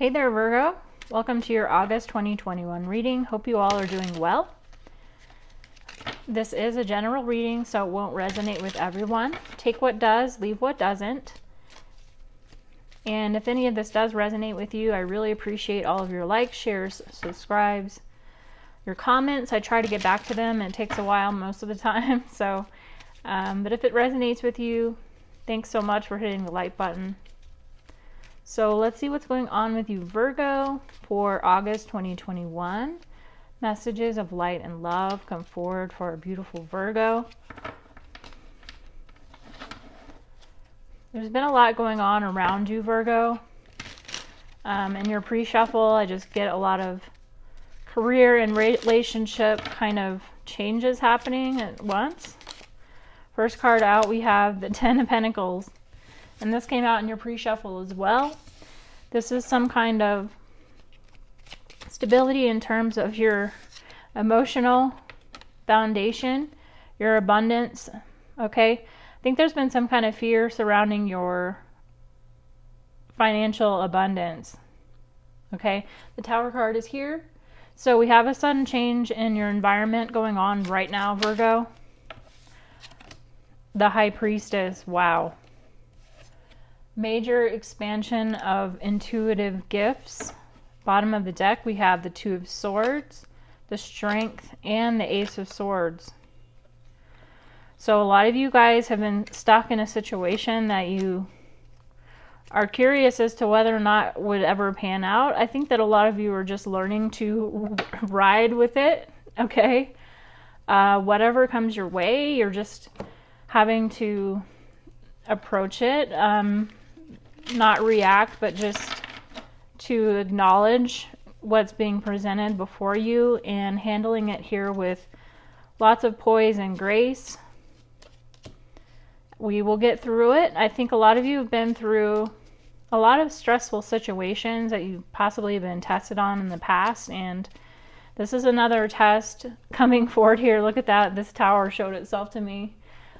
Hey there, Virgo. Welcome to your August 2021 reading. Hope you all are doing well. This is a general reading, so it won't resonate with everyone. Take what does, leave what doesn't. And if any of this does resonate with you, I really appreciate all of your likes, shares, subscribes, your comments. I try to get back to them. It takes a while most of the time. So, but if it resonates with you, thanks so much for hitting the like button. So let's see what's going on with you, Virgo, for August 2021. Messages of light and love come forward for a beautiful Virgo. There's been a lot going on around you, Virgo. In your pre-shuffle, I just get a lot of career and relationship kind of changes happening at once. First card out, we have the Ten of Pentacles. And this came out in your pre-shuffle as well. This is some kind of stability in terms of your emotional foundation, your abundance, okay? I think there's been some kind of fear surrounding your financial abundance, okay? The Tower card is here. So we have a sudden change in your environment going on right now, Virgo. The High Priestess, wow. Major expansion of intuitive gifts. Bottom of the deck, we have the Two of Swords, the Strength, and the Ace of Swords. So a lot of you guys have been stuck in a situation that you are curious as to whether or not would ever pan out. I think that a lot of you are just learning to ride with it, okay? Whatever comes your way, you're just having to approach it. Not react, but just to acknowledge what's being presented before you and handling it here with lots of poise and grace. We will get through it. I think a lot of you have been through a lot of stressful situations that you've possibly been tested on in the past, and this is another test coming forward here. Look at that. This Tower showed itself to me.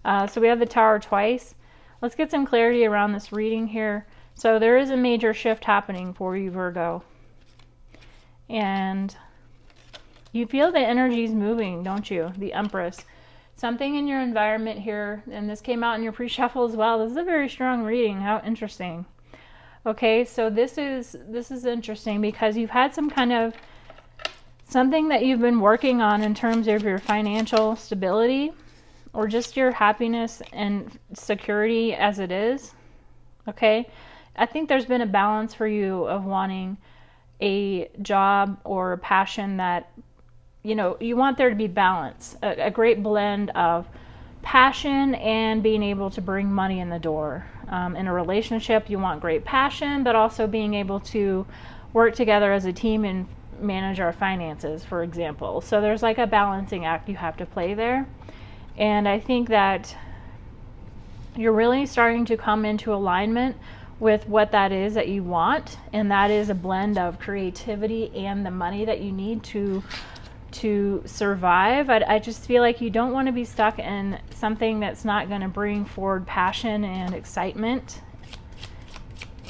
So we have the Tower twice. Let's get some clarity around this reading here. So there is a major shift happening for you, Virgo. And you feel the energy's moving, don't you? The Empress. Something in your environment here, and this came out in your pre-shuffle as well. This is a very strong reading. How interesting. Okay, so this is interesting because you've had some kind of something that you've been working on in terms of your financial stability, or just your happiness and security as it is, okay? I think there's been a balance for you of wanting a job or a passion that, you know, you want there to be balance, a great blend of passion and being able to bring money in the door. In a relationship, you want great passion, but also being able to work together as a team and manage our finances, for example. So there's like a balancing act you have to play there. And I think that you're really starting to come into alignment with what that is that you want. And that is a blend of creativity and the money that you need to survive. I just feel like you don't want to be stuck in something that's not going to bring forward passion and excitement.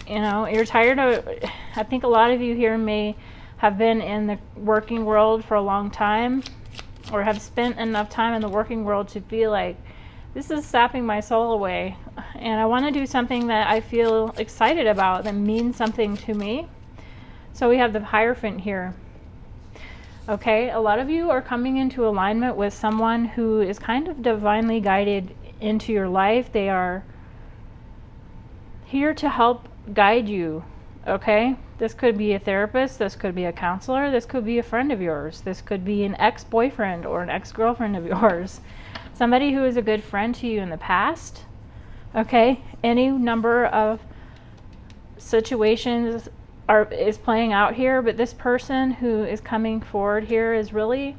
You know, you're tired of, I think a lot of you here may have been in the working world for a long time, or have spent enough time in the working world to feel like this is sapping my soul away, and I want to do something that I feel excited about, that means something to me. So we have the Hierophant here. Okay, a lot of you are coming into alignment with someone who is kind of divinely guided into your life. They are here to help guide you, okay? This could be a therapist, this could be a counselor, this could be a friend of yours, this could be an ex-boyfriend or an ex-girlfriend of yours, somebody who is a good friend to you in the past, okay? Any number of situations is playing out here, but this person who is coming forward here is really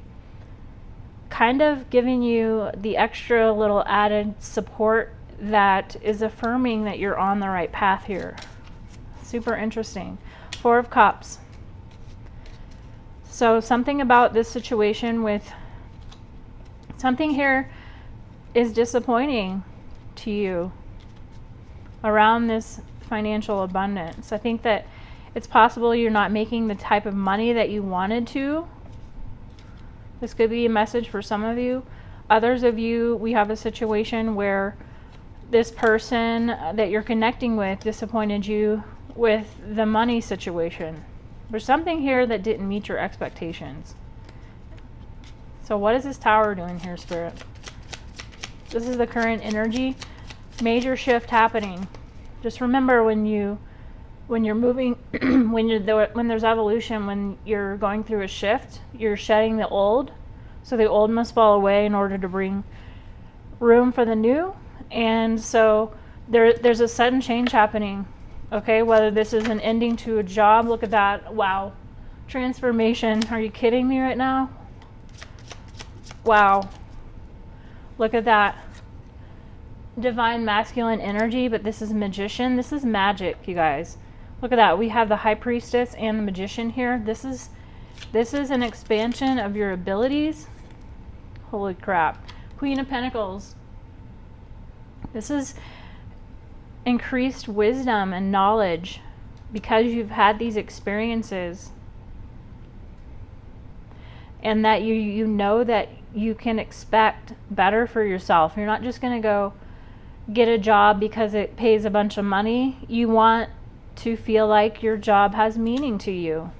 kind of giving you the extra little added support that is affirming that you're on the right path here. Super interesting. Four of Cups. So something about this situation with something here is disappointing to you around this financial abundance. I think that It's possible you're not making the type of money that you wanted to. This could be a message for some of you. Others of you, we have a situation where this person that you're connecting with disappointed you with the money situation. There's something here that didn't meet your expectations. So what is this Tower doing here, Spirit? This is the current energy. Major shift happening. Just remember when you're moving, when there's evolution, when you're going through a shift, you're shedding the old. So the old must fall away in order to bring room for the new. And so there's a sudden change happening. Okay, whether this is an ending to a job, look at that. Wow. Transformation. Are you kidding me right now? Wow. Look at that. Divine masculine energy, but this is magician. This is magic, you guys. Look at that. We have the High Priestess and the Magician here. This is an expansion of your abilities. Holy crap. Queen of Pentacles. This is increased wisdom and knowledge because you've had these experiences. And that you know that you can expect better for yourself. You're not just going to go get a job because it pays a bunch of money. You want to feel like your job has meaning to you.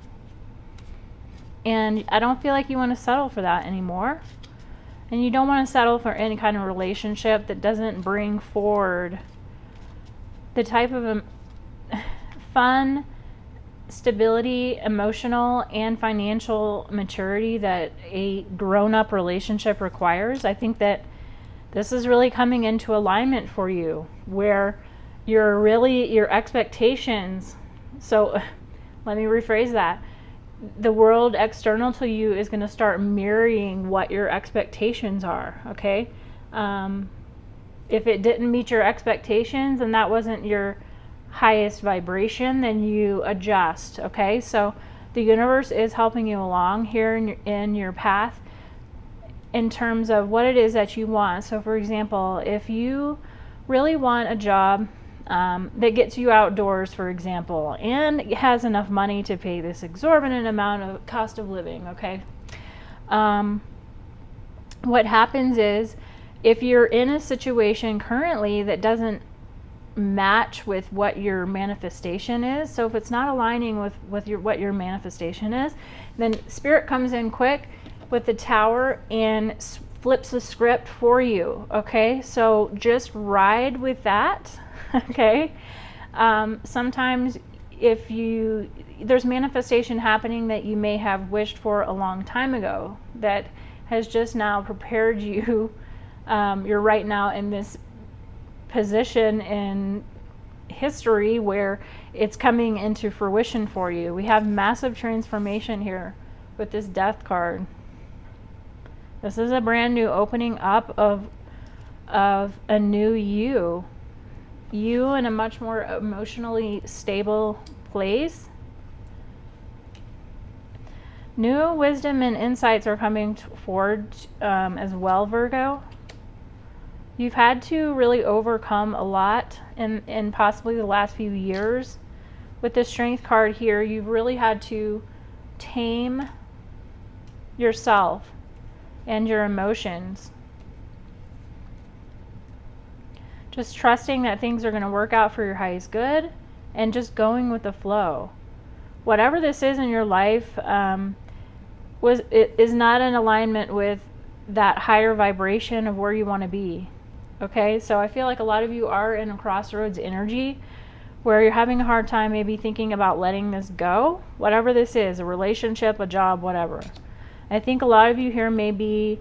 And I don't feel like you want to settle for that anymore. And you don't want to settle for any kind of relationship that doesn't bring forward the type of fun, stability, emotional, and financial maturity that a grown-up relationship requires. I think that this is really coming into alignment for you, where your expectations, so let me rephrase that. The world external to you is going to start mirroring what your expectations are, okay? If it didn't meet your expectations and that wasn't your highest vibration, then you adjust, okay? So the universe is helping you along here in your path in terms of what it is that you want. So for example, if you really want a job that gets you outdoors, for example, and has enough money to pay this exorbitant amount of cost of living, okay? What happens is, if you're in a situation currently that doesn't match with what your manifestation is, so if it's not aligning with what your manifestation is, then Spirit comes in quick with the Tower and flips the script for you, okay? So just ride with that, okay? Sometimes if there's manifestation happening that you may have wished for a long time ago that has just now prepared you. You're right now in this position in history where it's coming into fruition for you. We have massive transformation here with this Death card. This is a brand new opening up of a new you in a much more emotionally stable place. New wisdom and insights are coming forward as well, Virgo. You've had to really overcome a lot in possibly the last few years. With the Strength card here, you've really had to tame yourself and your emotions. Just trusting that things are going to work out for your highest good and just going with the flow. Whatever this is in your life is not in alignment with that higher vibration of where you want to be. Okay, so I feel like a lot of you are in a crossroads energy where you're having a hard time maybe thinking about letting this go, whatever this is, a relationship, a job, whatever. I think a lot of you here may be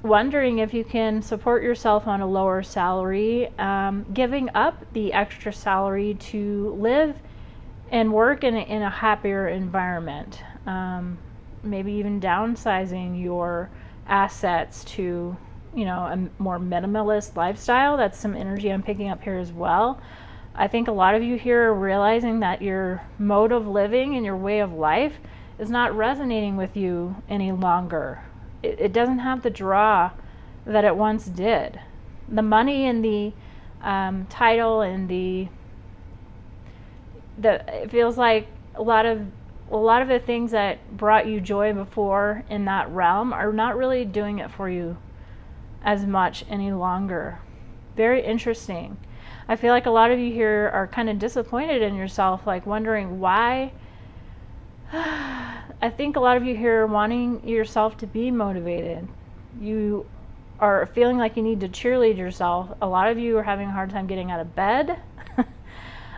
wondering if you can support yourself on a lower salary, giving up the extra salary to live and work in a happier environment. Maybe even downsizing your assets to a more minimalist lifestyle. That's some energy I'm picking up here as well. I think a lot of you here are realizing that your mode of living and your way of life is not resonating with you any longer. It doesn't have the draw that it once did. The money and the title and the it feels like a lot of the things that brought you joy before in that realm are not really doing it for you as much any longer. Very interesting. I feel like a lot of you here are kind of disappointed in yourself, like wondering why. I think a lot of you here are wanting yourself to be motivated. You are feeling like you need to cheerlead yourself. A lot of you are having a hard time getting out of bed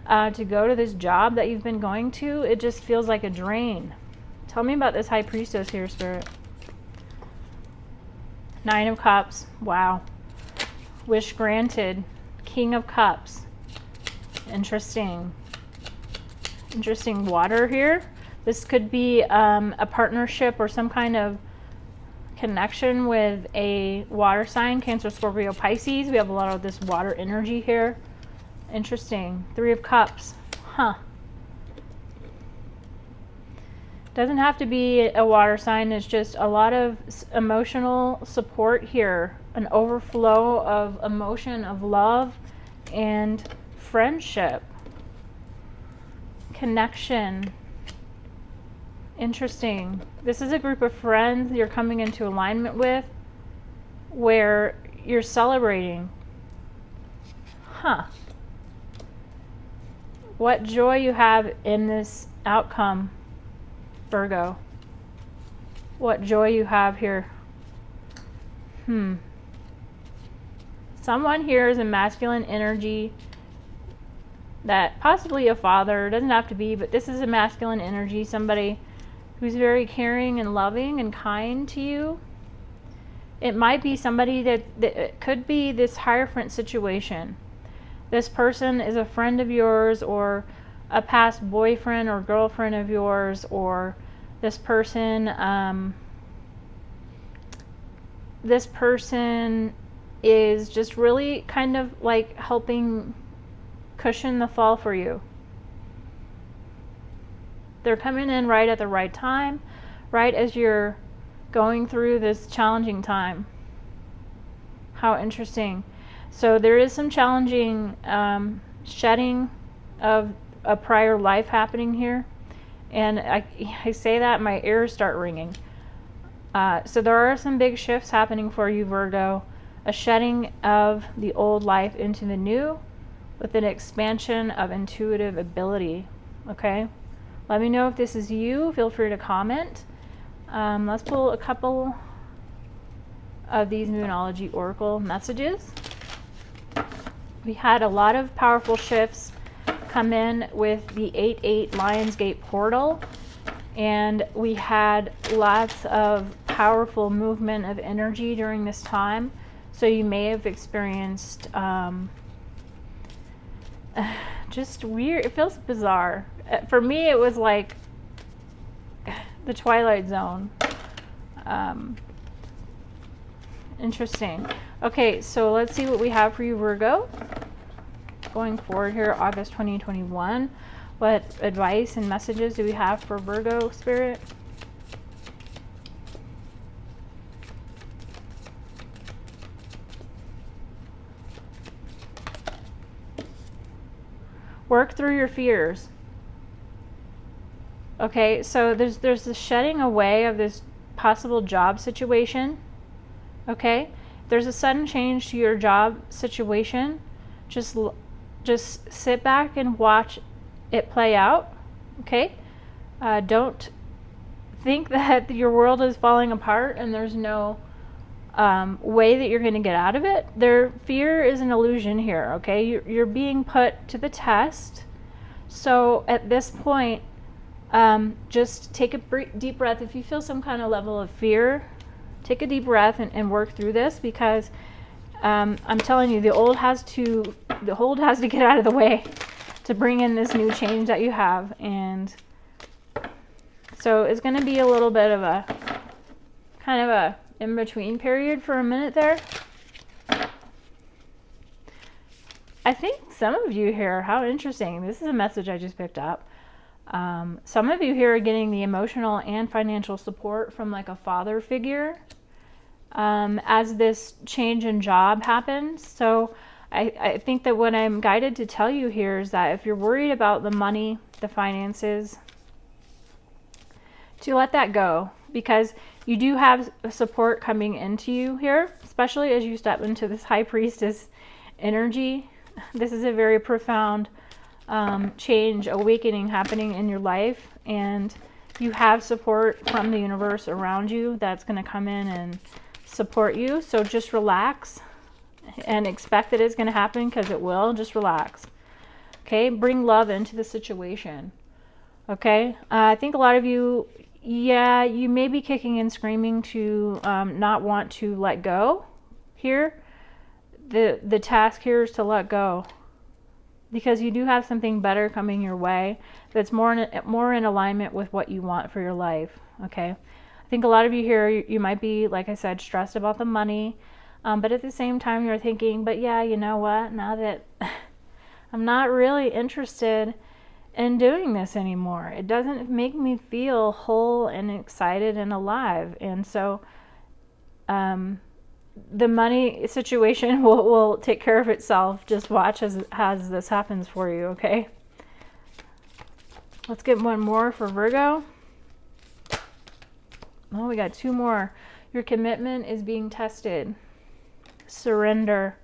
to go to this job that you've been going to. It just feels like a drain. Tell me about this High Priestess here, Spirit. 9 of Cups. Wow. Wish granted. King of Cups. Interesting. Interesting water here. This could be a partnership or some kind of connection with a water sign, Cancer, Scorpio, Pisces. We have a lot of this water energy here. Interesting. 3 of Cups. Huh. Doesn't have to be a water sign. It's just a lot of emotional support here. An overflow of emotion, of love and friendship. Connection. Interesting. This is a group of friends you're coming into alignment with where you're celebrating. Huh. What joy you have in this outcome, Virgo. What joy you have here. Someone here is a masculine energy, that possibly a father, doesn't have to be, but this is a masculine energy, somebody who's very caring and loving and kind to you. It might be somebody that it could be this Hierophant situation. This person is a friend of yours or a past boyfriend or girlfriend of yours, or this person is just really kind of like helping cushion the fall for you. They're coming in right at the right time, right as you're going through this challenging time. How interesting. So there is some challenging shedding of a prior life happening here. And I say that, my ears start ringing. So there are some big shifts happening for you, Virgo. A shedding of the old life into the new with an expansion of intuitive ability. Okay? Let me know if this is you. Feel free to comment. Let's pull a couple of these Moonology Oracle messages. We had a lot of powerful shifts come in with the 8-8 Lionsgate portal, and we had lots of powerful movement of energy during this time. So you may have experienced just weird, it feels bizarre. For me, it was like the Twilight Zone. Interesting. Okay, so let's see what we have for you, Virgo. Going forward here, August 2021. What advice and messages do we have for Virgo, Spirit? Work through your fears. Okay, so there's the shedding away of this possible job situation. Okay, there's a sudden change to your job situation. Just sit back and watch it play out. Okay, don't think that your world is falling apart and there's no way that you're going to get out of it. Fear is an illusion here. Okay, you're being put to the test. So at this point, just take a deep breath. If you feel some kind of level of fear, take a deep breath and work through this, because I'm telling you, the old has to get out of the way to bring in this new change that you have. And so it's going to be a little bit of a kind of a in-between period for a minute there. I think some of you here, how interesting, this is a message I just picked up. Some of you here are getting the emotional and financial support from like a father figure as this change in job happens. So I think that what I'm guided to tell you here is that if you're worried about the money the finances, to let that go, because you do have support coming into you here, especially as you step into this High Priestess energy. This is a very profound change, awakening happening in your life, and you have support from the universe around you that's going to come in and support you. So just relax and expect that it's going to happen, because it will. Just relax. Okay, bring love into the situation. Okay, I think a lot of you, yeah, you may be kicking and screaming to not want to let go here. The task here is to let go, because you do have something better coming your way that's more in alignment with what you want for your life. Okay, I think a lot of you here, you might be, like I said, stressed about the money, but at the same time you're thinking, but yeah, you know what, now that I'm not really interested in doing this anymore, it doesn't make me feel whole and excited and alive. And so the money situation will take care of itself. Just watch as this happens for you, okay? Let's get one more for Virgo. Oh, we got two more. Your commitment is being tested. Surrender.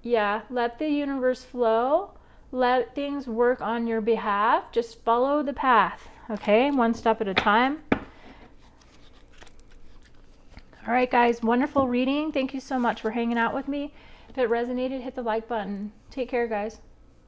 Yeah, let the universe flow. Let things work on your behalf. Just follow the path, okay? One step at a time. All right, guys, wonderful reading. Thank you so much for hanging out with me. If it resonated, hit the like button. Take care, guys.